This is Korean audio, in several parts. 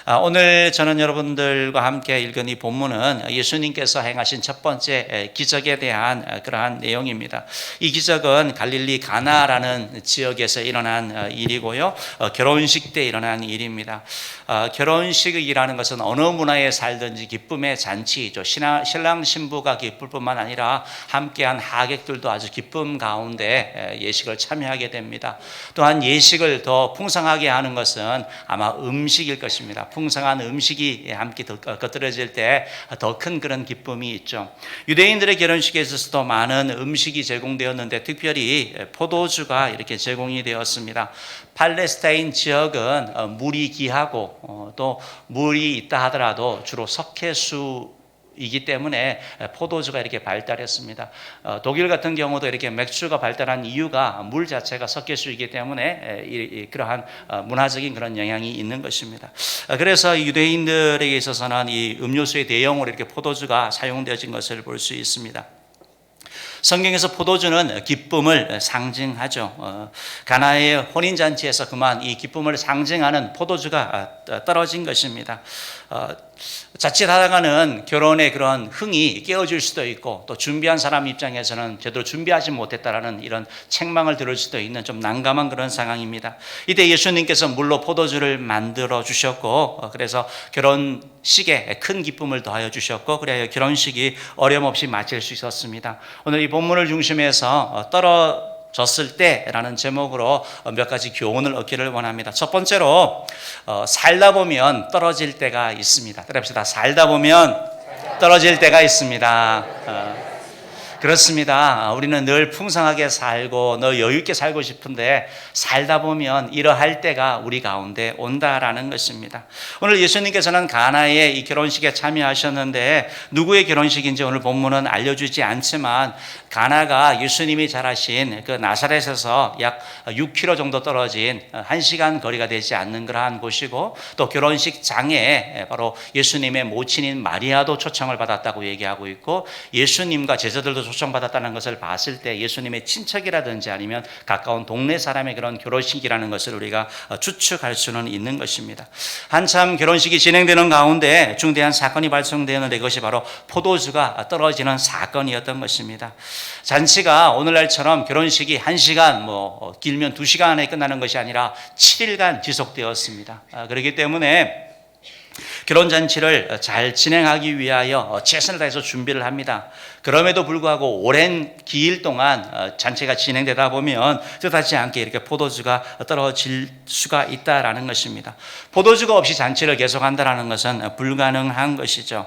오늘 저는 여러분들과 함께 읽은 이 본문은 예수님께서 행하신 첫 번째 기적에 대한 그러한 내용입니다. 이 기적은 갈릴리 가나라는 지역에서 일어난 일이고요. 결혼식 때 일어난 일입니다. 결혼식이라는 것은 어느 문화에 살든지 기쁨의 잔치이죠. 신랑 신부가 기쁠 뿐만 아니라 함께한 하객들도 아주 기쁨 가운데 예식을 참여하게 됩니다. 또한 예식을 더 풍성하게 하는 것은 아마 음식일 것입니다. 풍성한 음식이 함께 곁들여질 때 더 큰 그런 기쁨이 있죠. 유대인들의 결혼식에 있어서도 많은 음식이 제공되었는데 특별히 포도주가 이렇게 제공이 되었습니다. 팔레스타인 지역은 물이 귀하고 또 물이 있다 하더라도 주로 석회수 이기 때문에 포도주가 이렇게 발달했습니다. 독일 같은 경우도 이렇게 맥주가 발달한 이유가 물 자체가 석회수이기 때문에 그러한 문화적인 그런 영향이 있는 것입니다. 그래서 유대인들에게 있어서는 이 음료수의 대용으로 이렇게 포도주가 사용되어진 것을 볼 수 있습니다. 성경에서 포도주는 기쁨을 상징하죠. 가나의 혼인잔치에서 그만 이 기쁨을 상징하는 포도주가 떨어진 것입니다. 자칫하다가는 결혼의 그런 흥이 깨어질 수도 있고 또 준비한 사람 입장에서는 제대로 준비하지 못했다라는 이런 책망을 들을 수도 있는 좀 난감한 그런 상황입니다. 이때 예수님께서 물로 포도주를 만들어 주셨고 그래서 결혼식에 큰 기쁨을 더하여 주셨고 그래야 결혼식이 어려움없이 마칠 수 있었습니다. 오늘 이 본문을 중심해서 떨어졌을 때라는 제목으로 몇 가지 교훈을 얻기를 원합니다. 첫 번째로 살다 보면 떨어질 때가 있습니다. 따라합시다. 살다 보면 떨어질 때가 있습니다. 그렇습니다. 우리는 늘 풍성하게 살고 늘 여유 있게 살고 싶은데 살다 보면 이러할 때가 우리 가운데 온다라는 것입니다. 오늘 예수님께서는 가나의 이 결혼식에 참여하셨는데 누구의 결혼식인지 오늘 본문은 알려주지 않지만 가나가 예수님이 자라신 그 나사렛에서 약 6km 정도 떨어진 1시간 거리가 되지 않는 그러한 곳이고 또 결혼식장에 바로 예수님의 모친인 마리아도 초청을 받았다고 얘기하고 있고 예수님과 제자들도 초청받았다는 것을 봤을 때 예수님의 친척이라든지 아니면 가까운 동네 사람의 그런 결혼식이라는 것을 우리가 추측할 수는 있는 것입니다. 한참 결혼식이 진행되는 가운데 중대한 사건이 발생되었는데 이것이 바로 포도주가 떨어지는 사건이었던 것입니다. 잔치가 오늘날처럼 결혼식이 1시간 길면 2시간 안에 끝나는 것이 아니라 7일간 지속되었습니다. 그렇기 때문에 결혼잔치를 잘 진행하기 위하여 최선을 다해서 준비를 합니다. 그럼에도 불구하고 오랜 기일 동안 잔치가 진행되다 보면 뜻하지 않게 이렇게 포도주가 떨어질 수가 있다라는 것입니다. 포도주가 없이 잔치를 계속한다는 것은 불가능한 것이죠.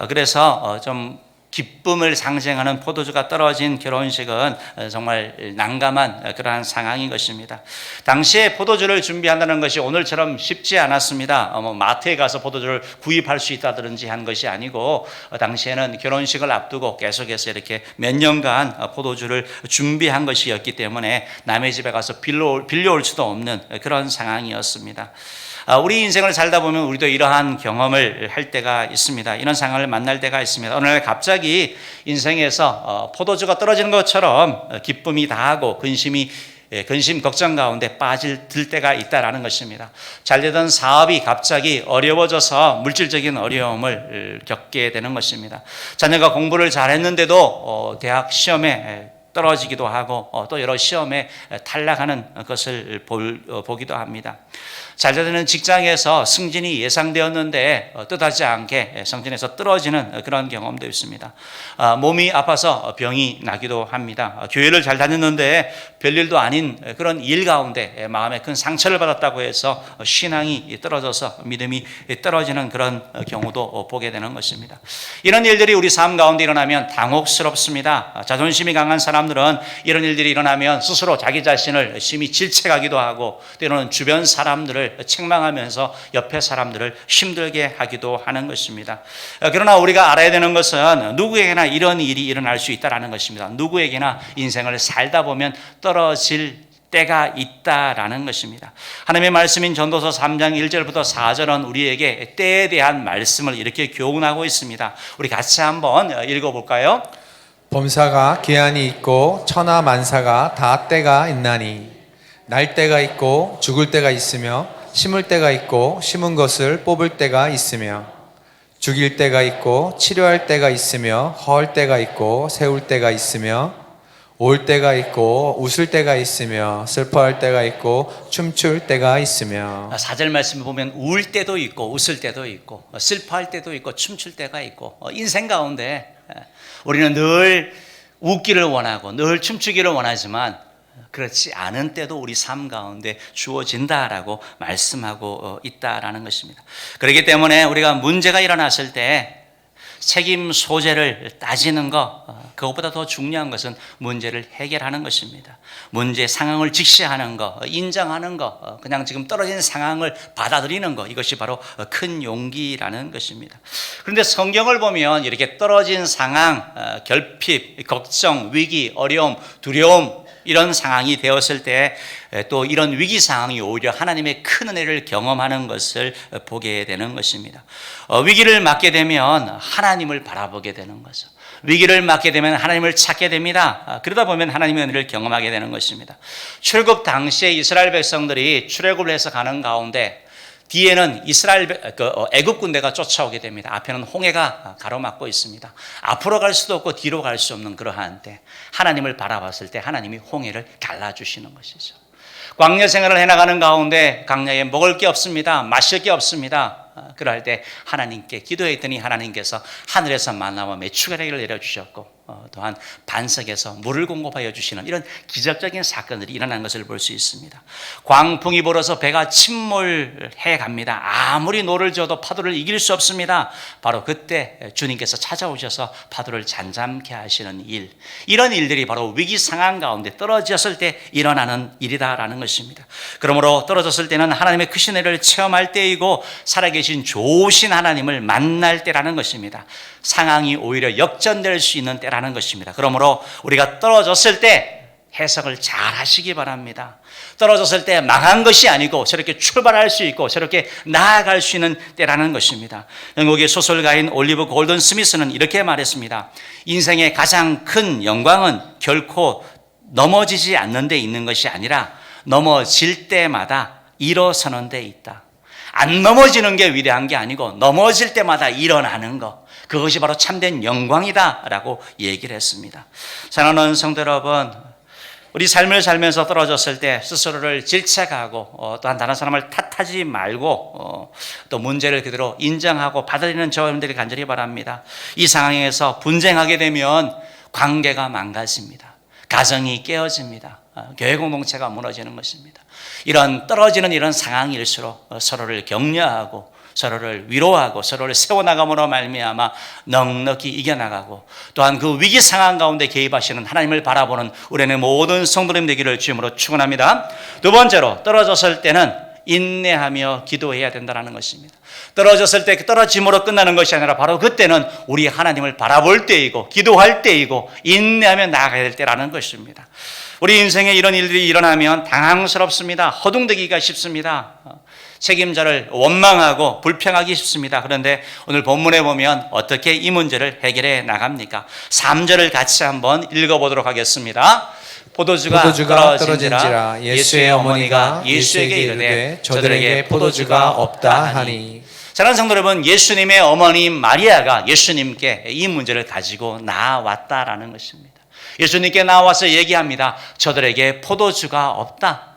그래서 좀 기쁨을 상징하는 포도주가 떨어진 결혼식은 정말 난감한 그러한 상황인 것입니다. 당시에 포도주를 준비한다는 것이 오늘처럼 쉽지 않았습니다. 마트에 가서 포도주를 구입할 수 있다든지 한 것이 아니고 당시에는 결혼식을 앞두고 계속해서 이렇게 몇 년간 포도주를 준비한 것이었기 때문에 남의 집에 가서 빌려올 수도 없는 그런 상황이었습니다. 우리 인생을 살다 보면 우리도 이러한 경험을 할 때가 있습니다. 이런 상황을 만날 때가 있습니다. 어느 날 갑자기 인생에서 포도주가 떨어지는 것처럼 기쁨이 다하고 근심 걱정 가운데 빠질 때가 있다라는 것입니다. 잘 되던 사업이 갑자기 어려워져서 물질적인 어려움을 겪게 되는 것입니다. 자녀가 공부를 잘했는데도 대학 시험에 떨어지기도 하고 또 여러 시험에 탈락하는 것을 보기도 합니다. 잘 되는 직장에서 승진이 예상되었는데 뜻하지 않게 승진에서 떨어지는 그런 경험도 있습니다. 몸이 아파서 병이 나기도 합니다. 교회를 잘 다녔는데 별일도 아닌 그런 일 가운데 마음에 큰 상처를 받았다고 해서 신앙이 떨어져서 믿음이 떨어지는 그런 경우도 보게 되는 것입니다. 이런 일들이 우리 삶 가운데 일어나면 당혹스럽습니다. 자존심이 강한 사람들은 이런 일들이 일어나면 스스로 자기 자신을 심히 질책하기도 하고 때로는 주변 사람들을 책망하면서 옆에 사람들을 힘들게 하기도 하는 것입니다. 그러나 우리가 알아야 되는 것은 누구에게나 이런 일이 일어날 수 있다는 것입니다. 누구에게나 인생을 살다 보면 떨어질 때가 있다라는 것입니다. 하나님의 말씀인 전도서 3장 1절부터 4절은 우리에게 때에 대한 말씀을 이렇게 교훈하고 있습니다. 우리 같이 한번 읽어볼까요? 범사가 기한이 있고 천하 만사가 다 때가 있나니 날 때가 있고 죽을 때가 있으며 심을 때가 있고 심은 것을 뽑을 때가 있으며 죽일 때가 있고 치료할 때가 있으며 허할 때가 있고 세울 때가 있으며 올 때가 있고 웃을 때가 있으며 슬퍼할 때가 있고 춤출 때가 있으며 4절 말씀을 보면 울 때도 있고 웃을 때도 있고 슬퍼할 때도 있고 춤출 때가 있고 인생 가운데 우리는 늘 웃기를 원하고 늘 춤추기를 원하지만 그렇지 않은 때도 우리 삶 가운데 주어진다라고 말씀하고 있다라는 것입니다. 그렇기 때문에 우리가 문제가 일어났을 때 책임 소재를 따지는 것, 그것보다 더 중요한 것은 문제를 해결하는 것입니다. 문제 상황을 직시하는 것, 인정하는 것, 그냥 지금 떨어진 상황을 받아들이는 것, 이것이 바로 큰 용기라는 것입니다. 그런데 성경을 보면 이렇게 떨어진 상황, 결핍, 걱정, 위기, 어려움, 두려움, 이런 상황이 되었을 때 또 이런 위기 상황이 오히려 하나님의 큰 은혜를 경험하는 것을 보게 되는 것입니다. 위기를 맞게 되면 하나님을 바라보게 되는 거죠. 위기를 맞게 되면 하나님을 찾게 됩니다. 그러다 보면 하나님의 은혜를 경험하게 되는 것입니다. 출국 당시에 이스라엘 백성들이 출애굽을 해서 가는 가운데 뒤에는 애굽 군대가 쫓아오게 됩니다. 앞에는 홍해가 가로막고 있습니다. 앞으로 갈 수도 없고 뒤로 갈 수 없는 그러한 때 하나님을 바라봤을 때 하나님이 홍해를 갈라주시는 것이죠. 광야 생활을 해나가는 가운데 광야에 먹을 게 없습니다. 마실 게 없습니다. 그럴 때 하나님께 기도했더니 하나님께서 하늘에서 만나와 메추라기를 내려주셨고 또한 반석에서 물을 공급하여 주시는 이런 기적적인 사건들이 일어난 것을 볼 수 있습니다. 광풍이 불어서 배가 침몰해 갑니다. 아무리 노를 저어도 파도를 이길 수 없습니다. 바로 그때 주님께서 찾아오셔서 파도를 잠잠케 하시는 일, 이런 일들이 바로 위기 상황 가운데 떨어졌을 때 일어나는 일이다라는 것입니다. 그러므로 떨어졌을 때는 하나님의 크신 은혜를 체험할 때이고 살아계신 좋으신 하나님을 만날 때라는 것입니다. 상황이 오히려 역전될 수 있는 때라는 것입니다. 그러므로 우리가 떨어졌을 때 해석을 잘 하시기 바랍니다. 떨어졌을 때 망한 것이 아니고 저렇게 출발할 수 있고 저렇게 나아갈 수 있는 때라는 것입니다. 영국의 소설가인 올리브 골든 스미스는 이렇게 말했습니다. 인생의 가장 큰 영광은 결코 넘어지지 않는 데 있는 것이 아니라 넘어질 때마다 일어서는 데 있다. 안 넘어지는 게 위대한 게 아니고 넘어질 때마다 일어나는 것, 그것이 바로 참된 영광이다라고 얘기를 했습니다. 사랑하는 성도 여러분, 우리 삶을 살면서 떨어졌을 때 스스로를 질책하고 또한 다른 사람을 탓하지 말고 또 문제를 그대로 인정하고 받아들이는 저와 여러분들이 간절히 바랍니다. 이 상황에서 분쟁하게 되면 관계가 망가집니다. 가정이 깨어집니다. 교회 공동체가 무너지는 것입니다. 이런 떨어지는 이런 상황일수록 서로를 격려하고 서로를 위로하고 서로를 세워나감으로 말미암아 넉넉히 이겨나가고 또한 그 위기 상황 가운데 개입하시는 하나님을 바라보는 우리의 모든 성도님 되기를 주님으로 축원합니다. 두 번째로 떨어졌을 때는 인내하며 기도해야 된다는 것입니다. 떨어졌을 때 떨어짐으로 끝나는 것이 아니라 바로 그때는 우리 하나님을 바라볼 때이고 기도할 때이고 인내하며 나아가야 될 때라는 것입니다. 우리 인생에 이런 일들이 일어나면 당황스럽습니다. 허둥대기가 쉽습니다. 책임자를 원망하고 불평하기 쉽습니다. 그런데 오늘 본문에 보면 어떻게 이 문제를 해결해 나갑니까? 3절을 같이 한번 읽어보도록 하겠습니다. 포도주가 떨어진지라 예수의 어머니가 예수에게 이르되 저들에게 포도주가 없다 하니. 사랑하는 성도 여러분, 예수님의 어머니 마리아가 예수님께 이 문제를 가지고 나왔다라는 것입니다. 예수님께 나와서 얘기합니다. 저들에게 포도주가 없다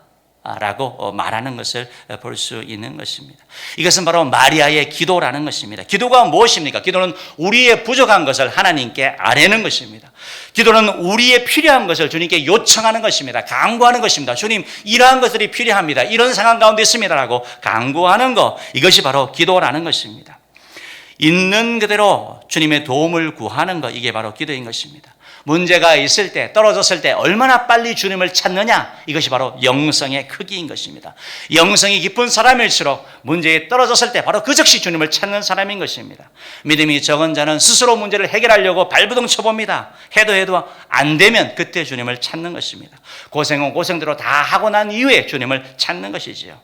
라고 말하는 것을 볼 수 있는 것입니다. 이것은 바로 마리아의 기도라는 것입니다. 기도가 무엇입니까? 기도는 우리의 부족한 것을 하나님께 아뢰는 것입니다. 기도는 우리의 필요한 것을 주님께 요청하는 것입니다. 간구하는 것입니다. 주님, 이러한 것들이 필요합니다. 이런 상황 가운데 있습니다라고 간구하는 것, 이것이 바로 기도라는 것입니다. 있는 그대로 주님의 도움을 구하는 것, 이게 바로 기도인 것입니다. 문제가 있을 때, 떨어졌을 때 얼마나 빨리 주님을 찾느냐, 이것이 바로 영성의 크기인 것입니다. 영성이 깊은 사람일수록 문제에 떨어졌을 때 바로 그 즉시 주님을 찾는 사람인 것입니다. 믿음이 적은 자는 스스로 문제를 해결하려고 발버둥 쳐봅니다. 해도 안 되면 그때 주님을 찾는 것입니다. 고생은 고생대로 다 하고 난 이후에 주님을 찾는 것이지요.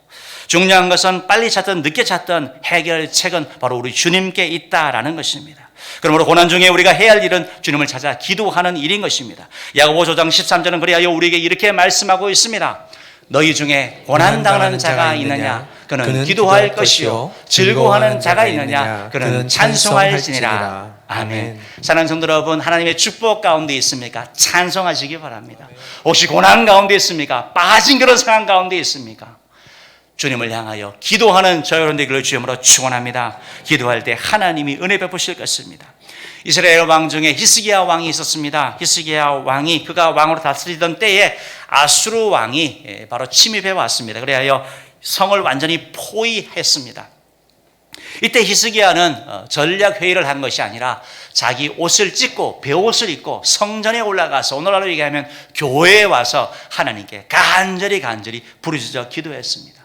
중요한 것은 빨리 찾든 늦게 찾든 해결책은 바로 우리 주님께 있다라는 것입니다. 그러므로 고난 중에 우리가 해야 할 일은 주님을 찾아 기도하는 일인 것입니다. 야고보 5장 13절은 그리하여 우리에게 이렇게 말씀하고 있습니다. 너희 중에 고난당하는 자가 있느냐? 그는 기도할 것이요. 즐거워하는 자가 있느냐? 그는 찬송할지니라. 아멘. 사랑하는 성도 여러분, 하나님의 축복 가운데 있습니까? 찬송하시기 바랍니다. 혹시 고난 가운데 있습니까? 빠진 그런 상황 가운데 있습니까? 주님을 향하여 기도하는 저 여러분들을 주님으로 축원합니다. 기도할 때 하나님이 은혜 베푸실 것입니다. 이스라엘 왕 중에 히스기야 왕이 있었습니다. 히스기야 왕이 그가 왕으로 다스리던 때에 아수르 왕이 바로 침입해 왔습니다. 그래야 성을 완전히 포위했습니다. 이때 히스기야는 전략 회의를 한 것이 아니라 자기 옷을 찢고 베옷을 입고 성전에 올라가서 오늘날로 얘기하면 교회에 와서 하나님께 간절히 부르짖어 기도했습니다.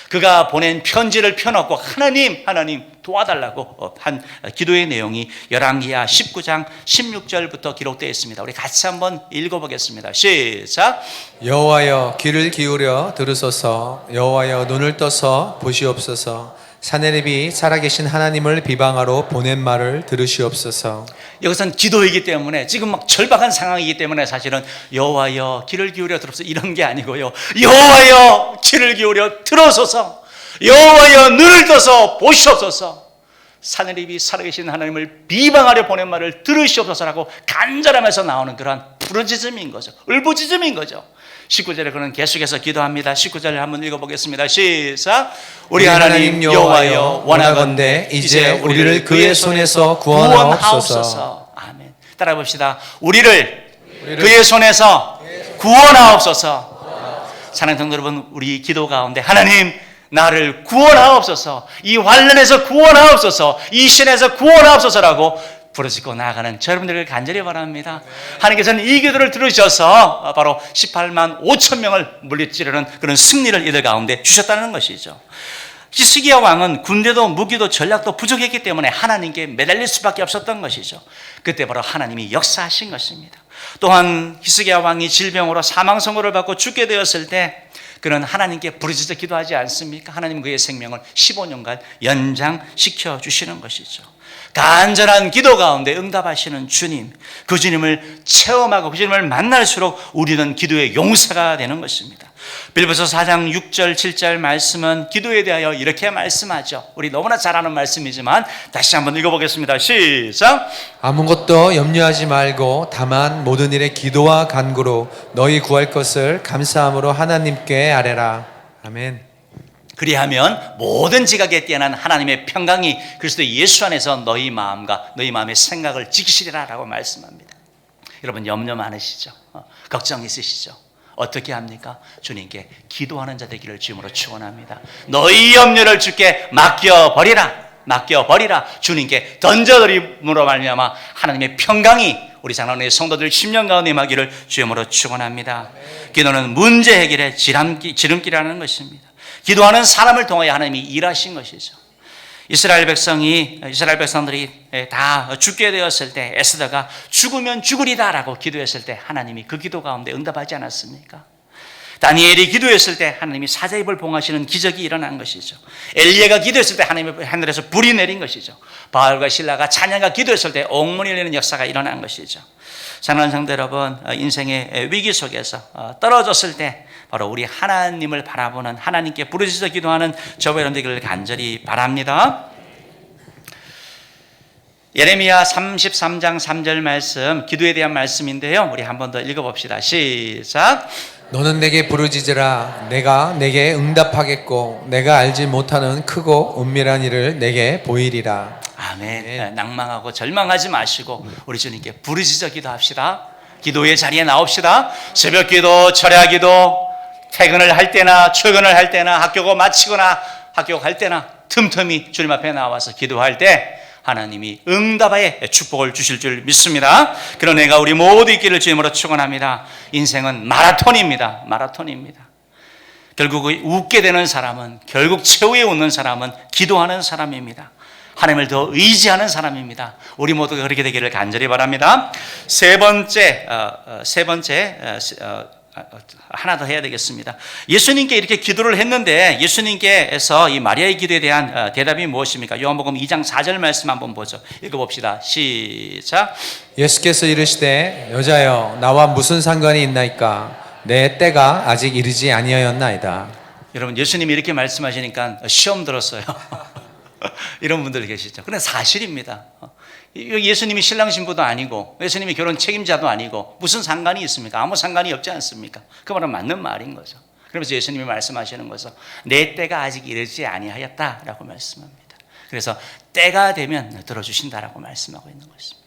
그가 보낸 편지를 펴놓고 하나님 도와달라고 한 기도의 내용이 열왕기하 19장 16절부터 기록되어 있습니다. 우리 같이 한번 읽어보겠습니다. 시작. 여호와여 귀를 기울여 들으소서. 여호와여 눈을 떠서 보시옵소서. 사내립이 살아계신 하나님을 비방하러 보낸 말을 들으시옵소서. 여기서는 기도이기 때문에 지금 막 절박한 상황이기 때문에 사실은 여호와여 귀를 기울여 들으소서 이런 게 아니고요. 여호와여 귀를 기울여 들으소서. 여호와여 눈을 떠서 보시옵소서. 사내립이 살아계신 하나님을 비방하려 보낸 말을 들으시옵소서라고 간절하면서 나오는 그러한 부르짖음인 거죠. 울부짖음인 거죠. 19절에 그는 계속해서 기도합니다. 19절을 한번 읽어보겠습니다. 시작. 우리 하나님 여호와여 원하건대 이제 우리를 그의 손에서 구원하옵소서. 아멘. 따라 봅시다. 우리를 그의 손에서 구원하옵소서. 사랑하는 성도 여러분, 우리 기도 가운데 하나님 나를 구원하옵소서. 이 환난에서 구원하옵소서. 이 시련에서 구원하옵소서라고 부르짖고 나아가는 저 여러분들을 간절히 바랍니다. 하나님께서는 이 기도를 들으셔서 바로 18만 5천 명을 물리치려는 그런 승리를 이들 가운데 주셨다는 것이죠. 히스기야 왕은 군대도 무기도 전략도 부족했기 때문에 하나님께 매달릴 수밖에 없었던 것이죠. 그때 바로 하나님이 역사하신 것입니다. 또한 히스기야 왕이 질병으로 사망 선고를 받고 죽게 되었을 때 그는 하나님께 부르짖어 기도하지 않습니까? 하나님 그의 생명을 15년간 연장시켜 주시는 것이죠. 간절한 기도 가운데 응답하시는 주님, 그 주님을 체험하고 그 주님을 만날수록 우리는 기도의 용사가 되는 것입니다. 빌보서 4장 6절 7절 말씀은 기도에 대하여 이렇게 말씀하죠. 우리 너무나 잘 아는 말씀이지만 다시 한번 읽어보겠습니다. 시작. 아무것도 염려하지 말고 다만 모든 일에 기도와 간구로 너희 구할 것을 감사함으로 하나님께 아뢰라. 아멘. 그리하면 모든 지각에 뛰어난 하나님의 평강이 그리스도 예수 안에서 너희 마음과 너희 마음의 생각을 지키시리라 라고 말씀합니다. 여러분 염려 많으시죠? 걱정 있으시죠? 어떻게 합니까? 주님께 기도하는 자 되기를 주님으로 축원합니다. 너희 염려를 주께 맡겨버리라. 주님께 던져드림으로 말미암아 하나님의 평강이 우리 장로의 성도들 10년 가운데 임하기를 주님으로 축원합니다. 기도는 문제 해결의 지름길이라는 것입니다. 기도하는 사람을 통하여 하나님이 일하신 것이죠. 이스라엘 백성들이 다 죽게 되었을 때 에스더가 죽으면 죽으리다라고 기도했을 때 하나님이 그 기도 가운데 응답하지 않았습니까? 다니엘이 기도했을 때 하나님이 사자입을 봉하시는 기적이 일어난 것이죠. 엘리야가 기도했을 때 하나님의 하늘에서 불이 내린 것이죠. 바울과 실라가 찬양과 기도했을 때 옥문이 내리는 역사가 일어난 것이죠. 사랑하는 성도 여러분, 인생의 위기 속에서 떨어졌을 때 바로 우리 하나님을 바라보는 하나님께 부르짖어 기도하는 저와 여러분 되기를 간절히 바랍니다. 예레미야 33장 3절 말씀, 기도에 대한 말씀인데요. 우리 한 번 더 읽어봅시다. 시작. 너는 내게 부르짖으라. 내가 내게 응답하겠고 내가 알지 못하는 크고 은밀한 일을 내게 보이리라. 아멘. 낭망하고 절망하지 마시고 우리 주님께 부르짖어 기도합시다. 기도의 자리에 나옵시다. 새벽 기도, 철야 기도, 퇴근을 할 때나 출근을 할 때나 학교 마치거나 학교 갈 때나 틈틈이 주님 앞에 나와서 기도할 때 하나님이 응답하에 축복을 주실 줄 믿습니다. 그런 애가 우리 모두 있기를 주님으로 축원합니다. 인생은 마라톤입니다. 결국 웃게 되는 사람은, 결국 최후에 웃는 사람은 기도하는 사람입니다. 하나님을 더 의지하는 사람입니다. 우리 모두가 그렇게 되기를 간절히 바랍니다. 세 번째 하나 더 해야 되겠습니다. 예수님께 이렇게 기도를 했는데 예수님께서 이 마리아의 기도에 대한 대답이 무엇입니까? 요한복음 2장 4절 말씀 한번 보죠. 읽어봅시다. 시작. 예수께서 이르시되 여자여 나와 무슨 상관이 있나이까? 내 때가 아직 이르지 아니하였나이다. 여러분, 예수님이 이렇게 말씀하시니까 시험 들었어요. 이런 분들 계시죠. 그런데 사실입니다. 예수님이 신랑 신부도 아니고 예수님이 결혼 책임자도 아니고 무슨 상관이 있습니까? 아무 상관이 없지 않습니까? 그 말은 맞는 말인 거죠. 그러면서 예수님이 말씀하시는 것은 내 때가 아직 이르지 아니하였다라고 말씀합니다. 그래서 때가 되면 들어주신다라고 말씀하고 있는 것입니다.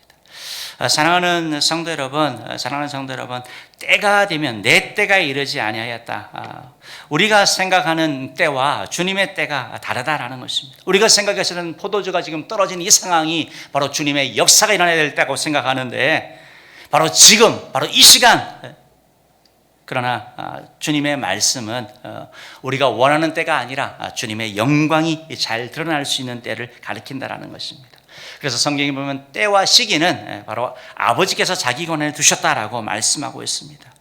사랑하는 성도 여러분, 때가 되면 내 때가 이르지 아니하였다. 우리가 생각하는 때와 주님의 때가 다르다라는 것입니다. 우리가 생각하시는 포도주가 지금 떨어진 이 상황이 바로 주님의 역사가 일어나야 될 때라고 생각하는데, 바로 지금, 바로 이 시간. 그러나 주님의 말씀은 우리가 원하는 때가 아니라 주님의 영광이 잘 드러날 수 있는 때를 가리킨다라는 것입니다. 그래서 성경에 보면 때와 시기는 바로 아버지께서 자기 권한에 두셨다라고 말씀하고 있습니다.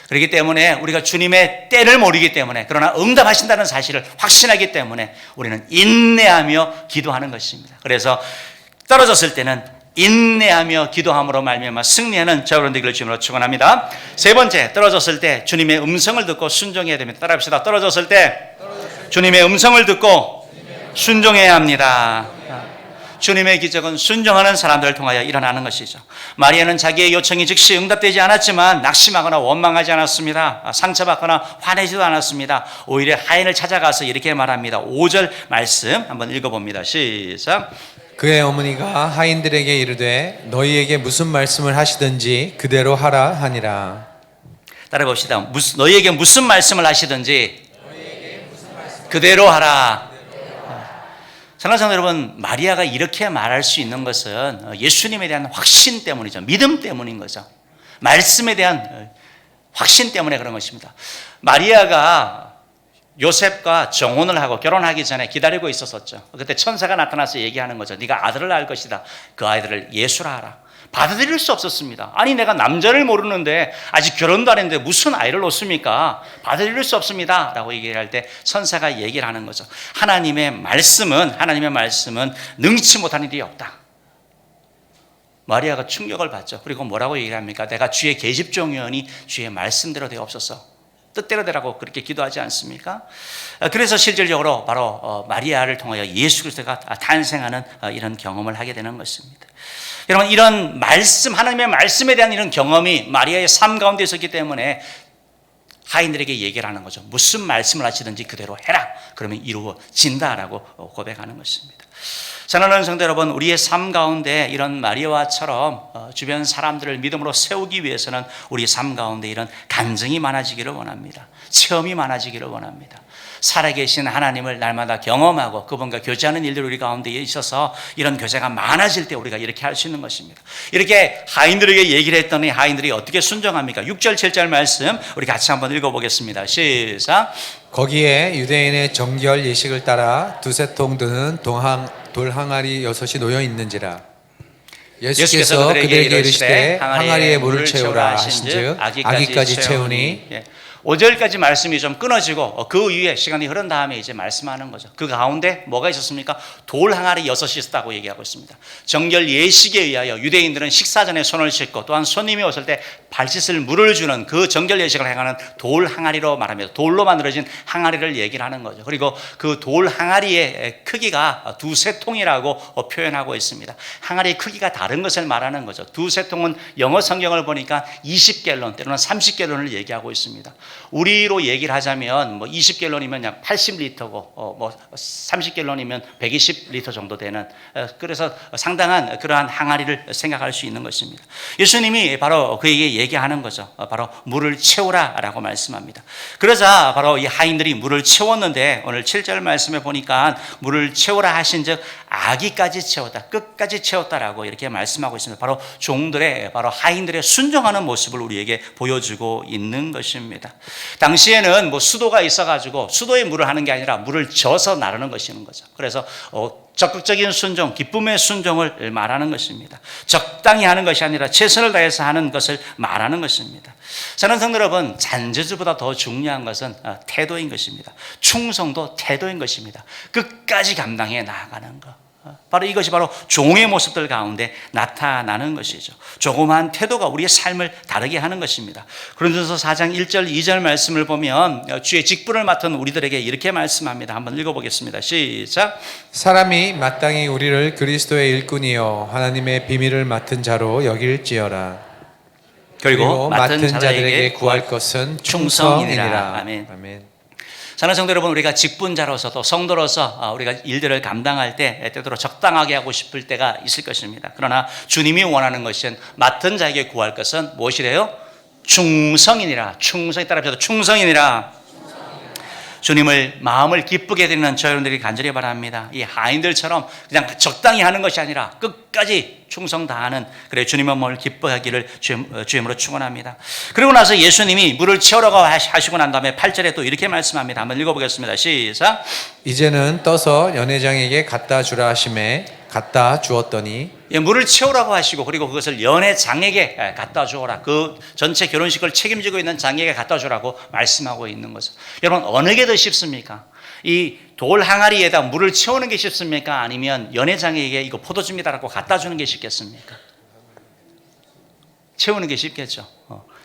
그렇기 때문에 우리가 주님의 때를 모르기 때문에, 그러나 응답하신다는 사실을 확신하기 때문에 우리는 인내하며 기도하는 것입니다. 그래서 떨어졌을 때는 인내하며 기도함으로 말미암아 승리하는 저와 여러분 되기를 주님으로 축원합니다. 세 번째, 떨어졌을 때 주님의 음성을 듣고 순종해야 됩니다. 따라합시다. 떨어졌을 때 주님의 음성을 듣고 순종해야 합니다. 주님의 기적은 순종하는 사람들을 통하여 일어나는 것이죠. 마리아는 자기의 요청이 즉시 응답되지 않았지만 낙심하거나 원망하지 않았습니다. 상처받거나 화내지도 않았습니다. 오히려 하인을 찾아가서 이렇게 말합니다. 5절 말씀 한번 읽어봅니다. 시작. 그의 어머니가 하인들에게 이르되 너희에게 무슨 말씀을 하시든지 그대로 하라 하니라. 따라 봅시다. 너희에게 무슨 말씀을 하시든지 그대로 하라. 사랑하는 성도 여러분, 마리아가 이렇게 말할 수 있는 것은 예수님에 대한 확신 때문이죠. 믿음 때문인 거죠. 말씀에 대한 확신 때문에 그런 것입니다. 마리아가 요셉과 정혼을 하고 결혼하기 전에 기다리고 있었었죠. 그때 천사가 나타나서 얘기하는 거죠. 네가 아들을 낳을 것이다. 그 아이들을 예수라 하라. 받아들일 수 없었습니다. 아니, 내가 남자를 모르는데 아직 결혼도 안 했는데 무슨 아이를 놓습니까? 받아들일 수 없습니다 라고 얘기할 때 천사가 얘기를 하는 거죠. 하나님의 말씀은 능치 못한 일이 없다. 마리아가 충격을 받죠. 그리고 뭐라고 얘기를 합니까? 내가 주의 계집종이오니 주의 말씀대로 되옵소서. 뜻대로 되라고 그렇게 기도하지 않습니까? 그래서 실질적으로 바로 마리아를 통하여 예수 그리스도가 탄생하는 이런 경험을 하게 되는 것입니다. 여러분, 이런 말씀, 하나님의 말씀에 대한 이런 경험이 마리아의 삶 가운데 있었기 때문에 하인들에게 얘기를 하는 거죠. 무슨 말씀을 하시든지 그대로 해라. 그러면 이루어진다라고 고백하는 것입니다. 사랑하는 성도 여러분, 우리의 삶 가운데 이런 마리아와처럼 주변 사람들을 믿음으로 세우기 위해서는 우리 삶 가운데 이런 간증이 많아지기를 원합니다. 체험이 많아지기를 원합니다. 살아계신 하나님을 날마다 경험하고 그분과 교제하는 일들이 우리 가운데 있어서 이런 교제가 많아질 때 우리가 이렇게 할 수 있는 것입니다. 이렇게 하인들에게 얘기를 했더니 하인들이 어떻게 순종합니까? 6절 7절 말씀 우리 같이 한번 읽어보겠습니다. 시작. 거기에 유대인의 정결 예식을 따라 두세 통 드는 돌 항아리 6이 놓여 있는지라. 예수께서 그들에게 이르시되 항아리에 물을 채우라 하신즉 아기까지 채우니. 5절까지 말씀이 좀 끊어지고 그 이후에 시간이 흐른 다음에 이제 말씀하는 거죠. 그 가운데 뭐가 있었습니까? 돌 항아리 6이 있었다고 얘기하고 있습니다. 정결 예식에 의하여 유대인들은 식사 전에 손을 씻고 또한 손님이 오실 때 발 씻을 물을 주는 그 정결 예식을 행하는 돌 항아리로 말합니다. 돌로 만들어진 항아리를 얘기를 하는 거죠. 그리고 그 돌 항아리의 크기가 두세 통이라고 표현하고 있습니다. 항아리의 크기가 다른 것을 말하는 거죠. 두세 통은 영어 성경을 보니까 20갤런 때로는 30갤런을 얘기하고 있습니다. 우리로 얘기를 하자면 20갤런이면 약 80리터고 30갤런이면 120리터 정도 되는, 그래서 상당한 그러한 항아리를 생각할 수 있는 것입니다. 예수님이 바로 그에게 얘기하는 거죠. 바로 물을 채우라라고 말씀합니다. 그러자 바로 이 하인들이 물을 채웠는데 오늘 7절 말씀에 보니까 물을 채우라 하신즉 아기까지 채웠다, 끝까지 채웠다라고 이렇게 말씀하고 있습니다. 바로 종들의, 바로 하인들의 순종하는 모습을 우리에게 보여주고 있는 것입니다. 당시에는 수도가 있어가지고 수도에 물을 하는 게 아니라 물을 져서 나르는 것이는 거죠. 그래서 적극적인 순종, 기쁨의 순종을 말하는 것입니다. 적당히 하는 것이 아니라 최선을 다해서 하는 것을 말하는 것입니다. 사랑하는 성도 여러분, 잔재주보다 더 중요한 것은 태도인 것입니다. 충성도 태도인 것입니다. 끝까지 감당해 나아가는 것. 바로 이것이 바로 종의 모습들 가운데 나타나는 것이죠. 조그마한 태도가 우리의 삶을 다르게 하는 것입니다. 고린도서 4장 1절 2절 말씀을 보면 주의 직분을 맡은 우리들에게 이렇게 말씀합니다. 한번 읽어보겠습니다. 시작. 사람이 마땅히 우리를 그리스도의 일꾼이요 하나님의 비밀을 맡은 자로 여길지어라. 그리고 맡은 자들에게 자들에게 구할 것은 충성이니라. 충성이니라. 아멘. 사랑하는 성도 여러분, 우리가 직분자로서도 성도로서 우리가 일들을 감당할 때 때때로 적당하게 하고 싶을 때가 있을 것입니다. 그러나 주님이 원하는 것은 맡은 자에게 구할 것은 무엇이래요? 충성이니라. 충성에 따라 합시다. 충성이니라. 주님을 마음을 기쁘게 드리는 저 여러분들이 간절히 바랍니다. 이 하인들처럼 그냥 적당히 하는 것이 아니라 끝까지 충성 다하는 그래 주님의 마음을 기뻐하기를 주임으로 축원합니다. 그리고 나서 예수님이 물을 채우라고 하시고 난 다음에 8절에 또 이렇게 말씀합니다. 한번 읽어보겠습니다. 시작. 이제는 떠서 연회장에게 갖다 주라 하심에 갖다 주었더니 물을 채우라고 하시고 그리고 그것을 연회장에게 갖다 주어라. 그 전체 결혼식을 책임지고 있는 장에게 갖다 주라고 말씀하고 있는 거죠. 여러분 어느 게 더 쉽습니까? 이 돌 항아리에다 물을 채우는 게 쉽습니까? 아니면 연회장에게 이거 포도주입니다라고 갖다 주는 게 쉽겠습니까? 채우는 게 쉽겠죠.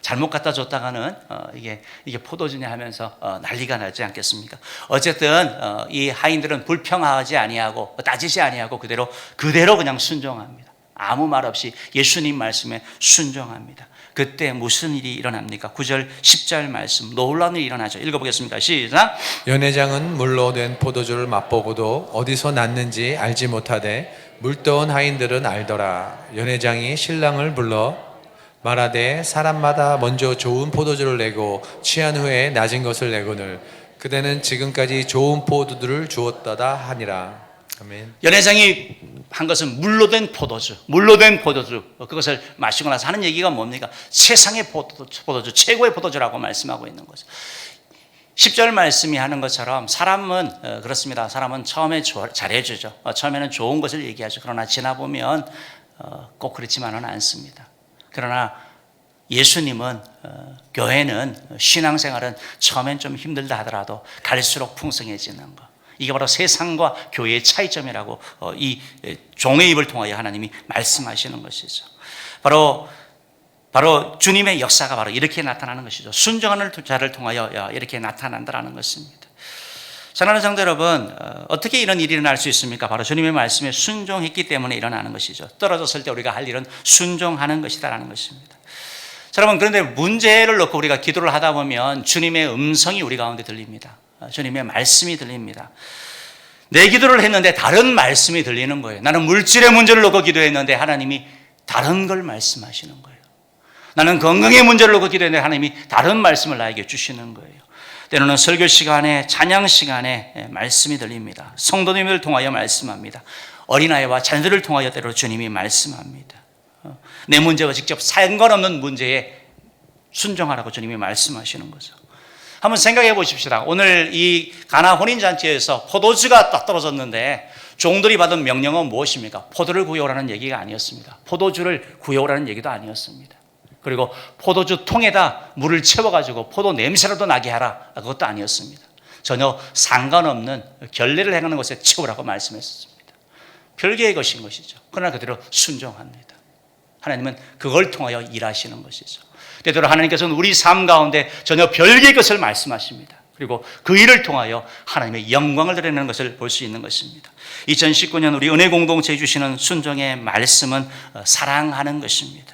잘못 갖다 줬다가는 이게 포도주냐 하면서 난리가 나지 않겠습니까? 어쨌든 이 하인들은 불평하지 아니하고 따지지 아니하고 그대로 그냥 순종합니다. 아무 말 없이 예수님 말씀에 순종합니다. 그때 무슨 일이 일어납니까? 9절 10절 말씀 놀라운 일이 일어나죠. 읽어보겠습니다. 시작. 연회장은 물로 된 포도주를 맛보고도 어디서 났는지 알지 못하되 물떠온 하인들은 알더라. 연회장이 신랑을 불러 말하되 사람마다 먼저 좋은 포도주를 내고 취한 후에 낮은 것을 내거늘 그대는 지금까지 좋은 포도주를 주었다다 하니라. 아멘. 연회장이 한 것은 물로 된 포도주 그것을 마시고 나서 하는 얘기가 뭡니까? 세상의 포도주 최고의 포도주라고 말씀하고 있는 거죠. 10절 말씀이 하는 것처럼 사람은 그렇습니다. 사람은 처음에 잘해주죠. 처음에는 좋은 것을 얘기하죠. 그러나 지나보면 꼭 그렇지만은 않습니다. 그러나 예수님은 교회는 신앙생활은 처음엔 좀 힘들다 하더라도 갈수록 풍성해지는 것. 이게 바로 세상과 교회의 차이점이라고 이 종의 입을 통하여 하나님이 말씀하시는 것이죠. 바로 주님의 역사가 바로 이렇게 나타나는 것이죠. 순종하는 자를 통하여 이렇게 나타난다는 것입니다. 사랑하는 성도 여러분, 어떻게 이런 일이 일어날 수 있습니까? 바로 주님의 말씀에 순종했기 때문에 일어나는 것이죠. 떨어졌을 때 우리가 할 일은 순종하는 것이다라는 것입니다. 자, 여러분, 그런데 문제를 놓고 우리가 기도를 하다 보면 주님의 음성이 우리 가운데 들립니다. 주님의 말씀이 들립니다. 내 기도를 했는데 다른 말씀이 들리는 거예요. 나는 물질의 문제를 놓고 기도했는데 하나님이 다른 걸 말씀하시는 거예요. 나는 건강의 문제를 놓고 기도했는데 하나님이 다른 말씀을 나에게 주시는 거예요. 때로는 설교 시간에 찬양 시간에 말씀이 들립니다. 성도님을 통하여 말씀합니다. 어린아이와 자녀들을 통하여 때로 주님이 말씀합니다. 내 문제와 직접 상관없는 문제에 순종하라고 주님이 말씀하시는 거죠. 한번 생각해 보십시다. 오늘 이 가나 혼인잔치에서 포도주가 딱 떨어졌는데 종들이 받은 명령은 무엇입니까? 포도를 구해오라는 얘기가 아니었습니다. 포도주를 구해오라는 얘기도 아니었습니다. 그리고 포도주 통에다 물을 채워가지고 포도 냄새라도 나게 하라. 그것도 아니었습니다. 전혀 상관없는 결례를 행하는 것에 채우라고 말씀했습니다. 별개의 것인 것이죠. 그러나 그대로 순종합니다. 하나님은 그걸 통하여 일하시는 것이죠. 때때로 하나님께서는 우리 삶 가운데 전혀 별개의 것을 말씀하십니다. 그리고 그 일을 통하여 하나님의 영광을 드러내는 것을 볼 수 있는 것입니다. 2019년 우리 은혜 공동체에 주시는 순종의 말씀은 사랑하는 것입니다.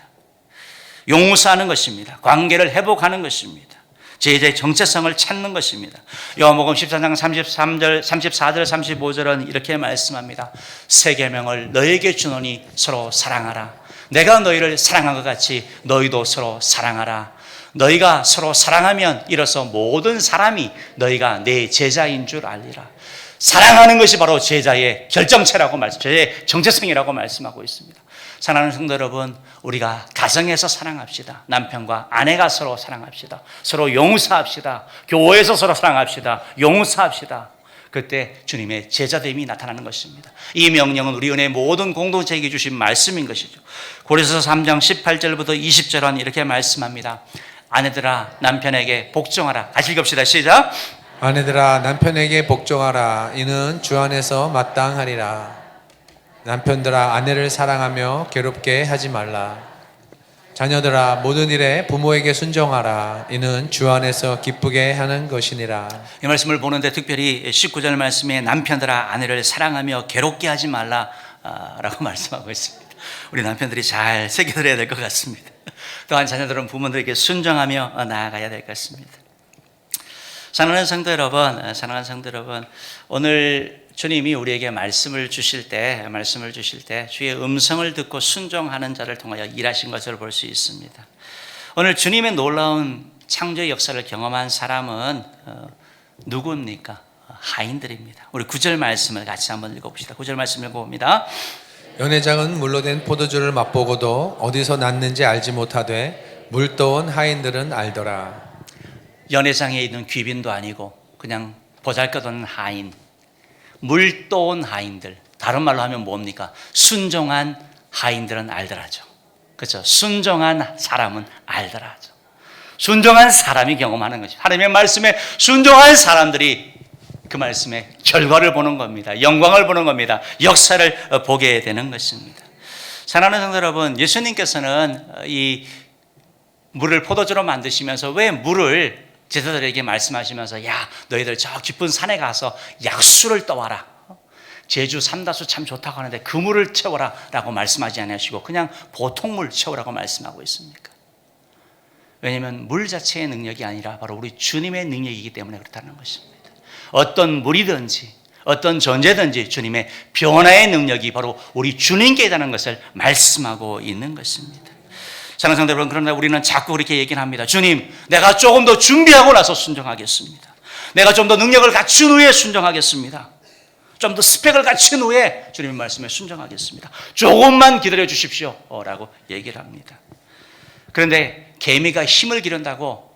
용서하는 것입니다. 관계를 회복하는 것입니다. 제자의 정체성을 찾는 것입니다. 요한복음 14장 33절, 34절, 35절은 이렇게 말씀합니다. 새 계명을 너에게 주노니 서로 사랑하라. 내가 너희를 사랑한 것 같이 너희도 서로 사랑하라. 너희가 서로 사랑하면 이로써 모든 사람이 너희가 내 제자인 줄 알리라. 사랑하는 것이 바로 제자의 결정체라고 제자의 정체성이라고 말씀하고 있습니다. 사랑하는 성도 여러분, 우리가 가정에서 사랑합시다. 남편과 아내가 서로 사랑합시다. 서로 용서합시다. 교회에서 서로 사랑합시다. 용서합시다. 그때 주님의 제자됨이 나타나는 것입니다. 이 명령은 우리 은혜 모든 공동체에게 주신 말씀인 것이죠. 고린도서 3장 18절부터 20절은 이렇게 말씀합니다. 아내들아 남편에게 복종하라. 같이 읽읍시다. 시작. 아내들아 남편에게 복종하라. 이는 주 안에서 마땅하리라. 남편들아 아내를 사랑하며 괴롭게 하지 말라. 자녀들아 모든 일에 부모에게 순종하라. 이는 주 안에서 기쁘게 하는 것이니라. 이 말씀을 보는데 특별히 19절 말씀에 남편들아 아내를 사랑하며 괴롭게 하지 말라 라고 말씀하고 있습니다. 우리 남편들이 잘 새겨들어야 될 것 같습니다. 또한 자녀들은 부모들에게 순종하며 나아가야 될 것 같습니다. 사랑하는 성도 여러분, 오늘 주님이 우리에게 말씀을 주실 때 주의 음성을 듣고 순종하는 자를 통하여 일하신 것을 볼 수 있습니다. 오늘 주님의 놀라운 창조 역사를 경험한 사람은 누구입니까? 하인들입니다. 우리 9절 말씀을 같이 한번 읽어봅시다. 9절 말씀 읽어봅니다. 연회장은 물로 된 포도주를 맛보고도 어디서 났는지 알지 못하되 물 떠온 하인들은 알더라. 연회장에 있는 귀빈도 아니고 그냥 보잘것없는 하인, 물 떠온 하인들, 다른 말로 하면 뭡니까? 순종한 하인들은 알더라죠. 그렇죠? 순종한 사람은 알더라죠. 순종한 사람이 경험하는 것이죠. 하나님의 말씀에 순종한 사람들이 그 말씀의 결과를 보는 겁니다. 영광을 보는 겁니다. 역사를 보게 되는 것입니다. 사랑하는 성도 여러분, 예수님께서는 이 물을 포도주로 만드시면서 왜 물을 제자들에게 말씀하시면서 야 너희들 저 깊은 산에 가서 약수를 떠와라. 제주 삼다수 참 좋다고 하는데 그 물을 채워라 라고 말씀하지 않으시고 그냥 보통 물 채우라고 말씀하고 있습니까? 왜냐하면 물 자체의 능력이 아니라 바로 우리 주님의 능력이기 때문에 그렇다는 것입니다. 어떤 물이든지 어떤 존재든지 주님의 변화의 능력이 바로 우리 주님께 있다는 것을 말씀하고 있는 것입니다. 사랑하는 성도 여러분, 그러나 우리는 자꾸 그렇게 얘기를 합니다. 주님, 내가 조금 더 준비하고 나서 순종하겠습니다. 내가 좀 더 능력을 갖춘 후에 순종하겠습니다. 좀 더 스펙을 갖춘 후에 주님의 말씀에 순종하겠습니다. 조금만 기다려 주십시오 라고 얘기를 합니다. 그런데 개미가 힘을 기른다고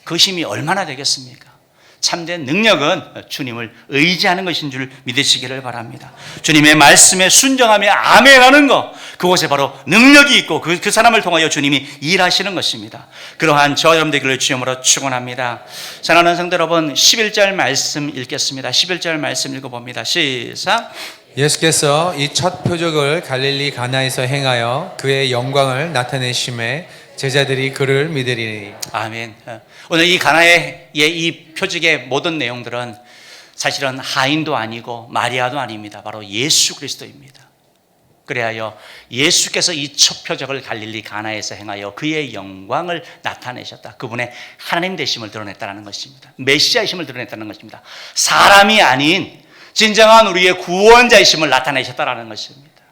그 힘이 얼마나 되겠습니까? 참된 능력은 주님을 의지하는 것인 줄 믿으시기를 바랍니다. 주님의 말씀에 순종하며 아멘하는 것, 그곳에 바로 능력이 있고 그 사람을 통하여 주님이 일하시는 것입니다. 그러한 저 여러분 되기를 주님으로 축원합니다. 사랑하는 성도 여러분, 11절 말씀 읽겠습니다. 11절 말씀 읽어봅니다. 시작. 예수께서 이 첫 표적을 갈릴리 가나에서 행하여 그의 영광을 나타내심에 제자들이 그를 믿으리니. 아멘. 오늘 이 가나의 이 표적의 모든 내용들은 사실은 하인도 아니고 마리아도 아닙니다. 바로 예수 그리스도입니다. 그래야 예수께서 이 첫 표적을 갈릴리 가나에서 행하여 그의 영광을 나타내셨다. 그분의 하나님 되심을 드러냈다는 것입니다. 메시아이심을 드러냈다는 것입니다. 사람이 아닌 진정한 우리의 구원자이심을 나타내셨다는 것입니다.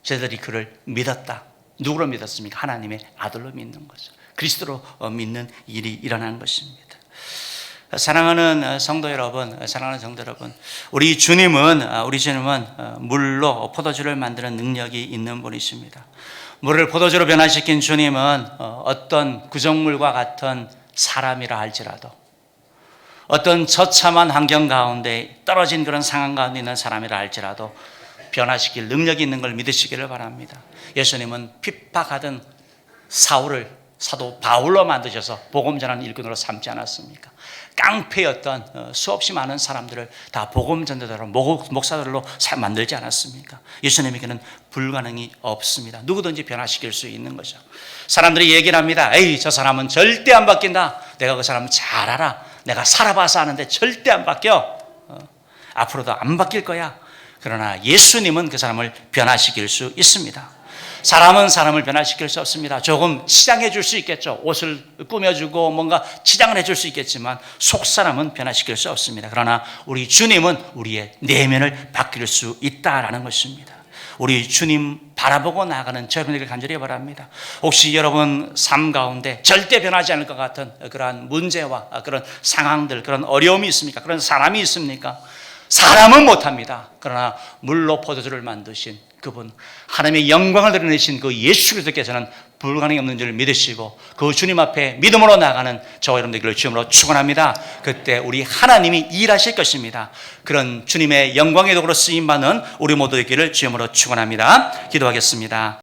제자들이 그를 믿었다. 누구로 믿었습니까? 하나님의 아들로 믿는 거죠. 그리스도로 믿는 일이 일어난 것입니다. 사랑하는 성도 여러분, 우리 주님은 물로 포도주를 만드는 능력이 있는 분이십니다. 물을 포도주로 변화시킨 주님은 어떤 구정물과 같은 사람이라 할지라도, 어떤 처참한 환경 가운데 떨어진 그런 상황 가운데 있는 사람이라 할지라도 변화시킬 능력이 있는 걸 믿으시기를 바랍니다. 예수님은 핍박하던 사울을 사도 바울로 만드셔서 복음 전하는 일꾼으로 삼지 않았습니까? 깡패였던 수없이 많은 사람들을 다 복음 전도자로 목사들로 만들지 않았습니까? 예수님에게는 불가능이 없습니다. 누구든지 변화시킬 수 있는 거죠. 사람들이 얘기를 합니다. 에이, 저 사람은 절대 안 바뀐다. 내가 그 사람 잘 알아. 내가 살아봐서 아는데 절대 안 바뀌어. 앞으로도 안 바뀔 거야. 그러나 예수님은 그 사람을 변화시킬 수 있습니다. 사람은 사람을 변화시킬 수 없습니다. 조금 치장해 줄 수 있겠죠. 옷을 꾸며주고 뭔가 치장을 해줄 수 있겠지만 속사람은 변화시킬 수 없습니다. 그러나 우리 주님은 우리의 내면을 바뀔 수 있다라는 것입니다. 우리 주님 바라보고 나아가는 여러분에게 간절히 바랍니다. 혹시 여러분 삶 가운데 절대 변하지 않을 것 같은 그러한 문제와 그런 상황들, 그런 어려움이 있습니까? 그런 사람이 있습니까? 사람은 못합니다. 그러나 물로 포도주를 만드신 그분, 하나님의 영광을 드러내신 그 예수 그리스도께서는 불가능이 없는 줄 믿으시고 그 주님 앞에 믿음으로 나가는 저와 여러분들을 주님으로 축원합니다. 그때 우리 하나님이 일하실 것입니다. 그런 주님의 영광의 도구로 쓰임받는 우리 모두 되기를 주님으로 축원합니다. 기도하겠습니다.